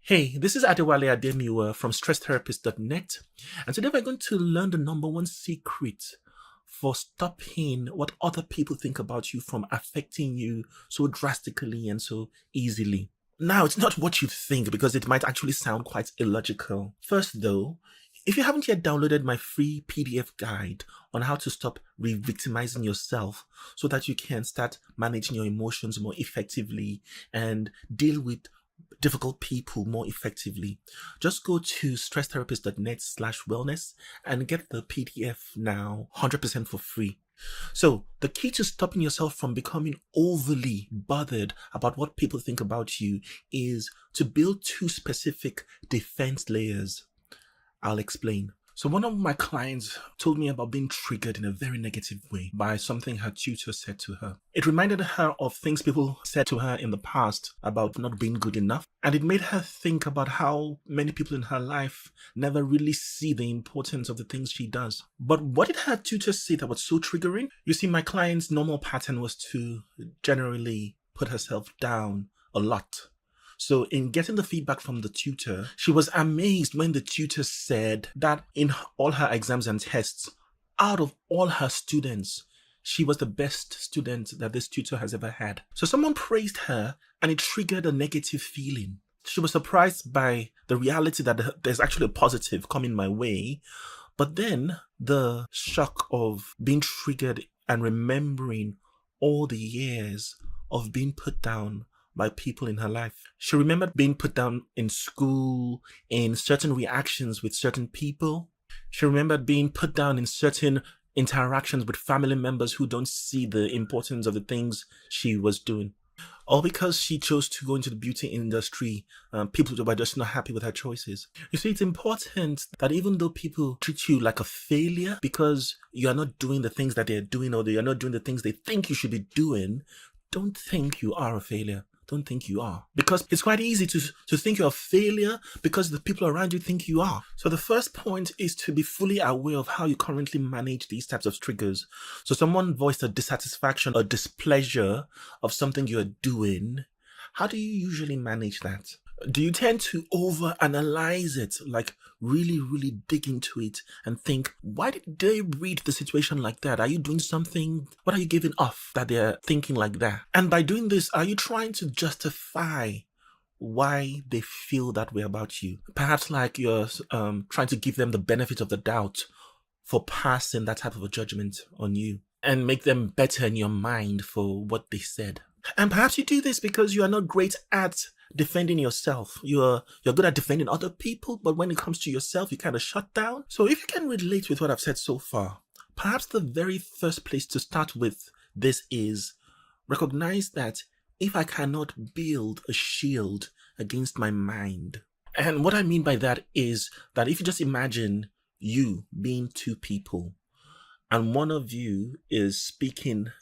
Hey, this is Adewale Ademiwa from stresstherapist.net, and today we're going to learn the number one secret for stopping what other people think about you from affecting you so drastically and so easily. Now, it's not what you think because it might actually sound quite illogical. First, though, if you haven't yet downloaded my free PDF guide on how to stop re-victimizing yourself so that you can start managing your emotions more effectively and deal with difficult people more effectively, just go to stresstherapist.net/wellness and get the PDF now 100% for free. So the key to stopping yourself from becoming overly bothered about what people think about you is to build two specific defense layers. I'll explain. So one of my clients told me about being triggered in a very negative way by something her tutor said to her. It reminded her of things people said to her in the past about not being good enough. And it made her think about how many people in her life never really see the importance of the things she does. But what did her tutor say that was so triggering? You see, my client's normal pattern was to generally put herself down a lot. So in getting the feedback from the tutor, she was amazed when the tutor said that in all her exams and tests, out of all her students, she was the best student that this tutor has ever had. So someone praised her and it triggered a negative feeling. She was surprised by the reality that there's actually a positive coming my way. But then the shock of being triggered and remembering all the years of being put down by people in her life. She remembered being put down in school, in certain reactions with certain people. She remembered being put down in certain interactions with family members who don't see the importance of the things she was doing. All because she chose to go into the beauty industry, people were just not happy with her choices. You see, it's important that even though people treat you like a failure because you are not doing the things that they're doing or you're not doing the things they think you should be doing, don't think you are a failure. Don't think you are. Because it's quite easy to think you're a failure because the people around you think you are. So the first point is to be fully aware of how you currently manage these types of triggers. So someone voiced a dissatisfaction or displeasure of something you're doing. How do you usually manage that? Do you tend to overanalyze it, like really dig into it and think, why did they read the situation like that? Are you doing something? What are you giving off that they're thinking like that? And by doing this, are you trying to justify why they feel that way about you? Perhaps like you're trying to give them the benefit of the doubt for passing that type of a judgment on you and make them better in your mind for what they said. And perhaps you do this because you are not great at defending yourself. You're good at defending other people, but when it comes to yourself, you kind of shut down. So if you can relate with what I've said so far, perhaps the very first place to start with this is recognize that if I cannot build a shield against my mind, and what I mean by that is that if you just imagine you being two people, and one of you is speaking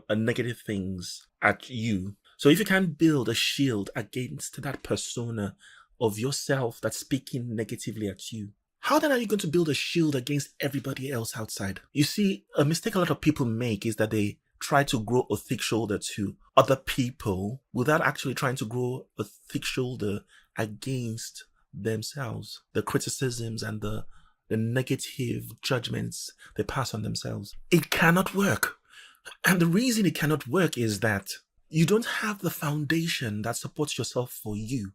negative things at you. So if you can build a shield against that persona of yourself that's speaking negatively at you, how then are you going to build a shield against everybody else outside? You see, a mistake a lot of people make is that they try to grow a thick shoulder to other people without actually trying to grow a thick shoulder against themselves, the criticisms and the negative judgments they pass on themselves. It cannot work. And the reason it cannot work is that you don't have the foundation that supports yourself for you.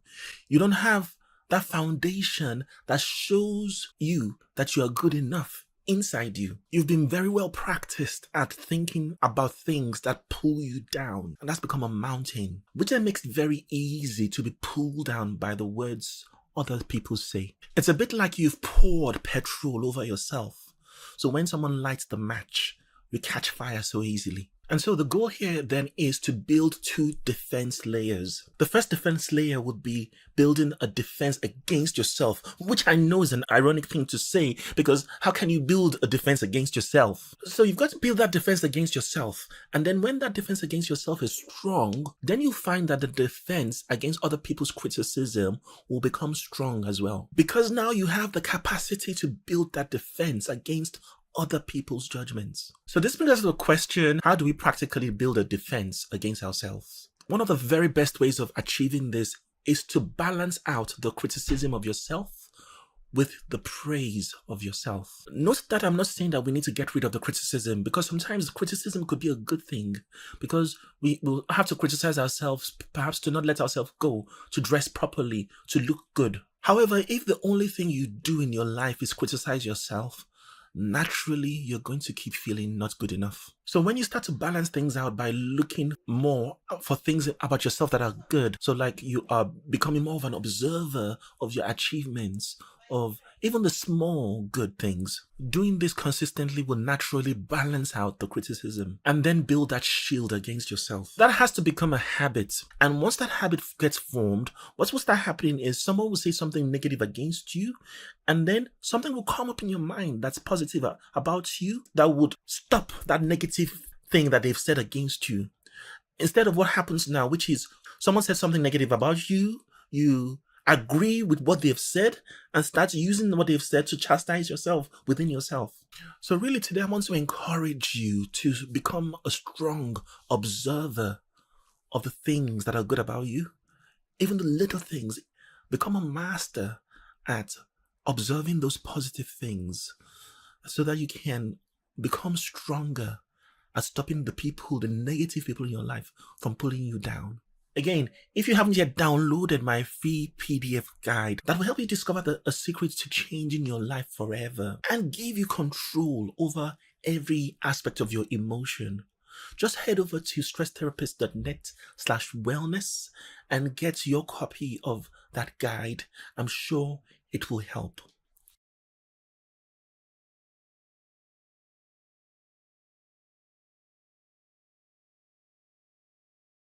You don't have that foundation that shows you that you are good enough inside you. You've been very well practiced at thinking about things that pull you down. And that's become a mountain, which then makes it very easy to be pulled down by the words other people say. It's a bit like you've poured petrol over yourself. So when someone lights the match, you catch fire so easily. And so the goal here then is to build two defense layers. The first defense layer would be building a defense against yourself, which I know is an ironic thing to say because how can you build a defense against yourself? So you've got to build that defense against yourself. And then when that defense against yourself is strong, then you find that the defense against other people's criticism will become strong as well. Because now you have the capacity to build that defense against other people's judgments. So this brings us to the question, how do we practically build a defense against ourselves? One of the very best ways of achieving this is to balance out the criticism of yourself with the praise of yourself. Note that I'm not saying that we need to get rid of the criticism, because sometimes criticism could be a good thing, because we will have to criticize ourselves, perhaps to not let ourselves go, to dress properly, to look good. However, if the only thing you do in your life is criticize yourself, naturally you're going to keep feeling not good enough. So when you start to balance things out by looking more for things about yourself that are good, so like you are becoming more of an observer of your achievements, of even the small good things, doing this consistently will naturally balance out the criticism and then build that shield against yourself. That has to become a habit. And once that habit gets formed, what will start happening is someone will say something negative against you, and then something will come up in your mind that's positive about you that would stop that negative thing that they've said against you. Instead of what happens now, which is someone says something negative about you, you agree with what they've said and start using what they've said to chastise yourself within yourself. So really today I want to encourage you to become a strong observer of the things that are good about you, even the little things. Become a master at observing those positive things so that you can become stronger at stopping the negative people in your life from pulling you down. Again, if you haven't yet downloaded my free PDF guide that will help you discover a secret to changing your life forever and give you control over every aspect of your emotion, just head over to stresstherapist.net/wellness and get your copy of that guide. I'm sure it will help.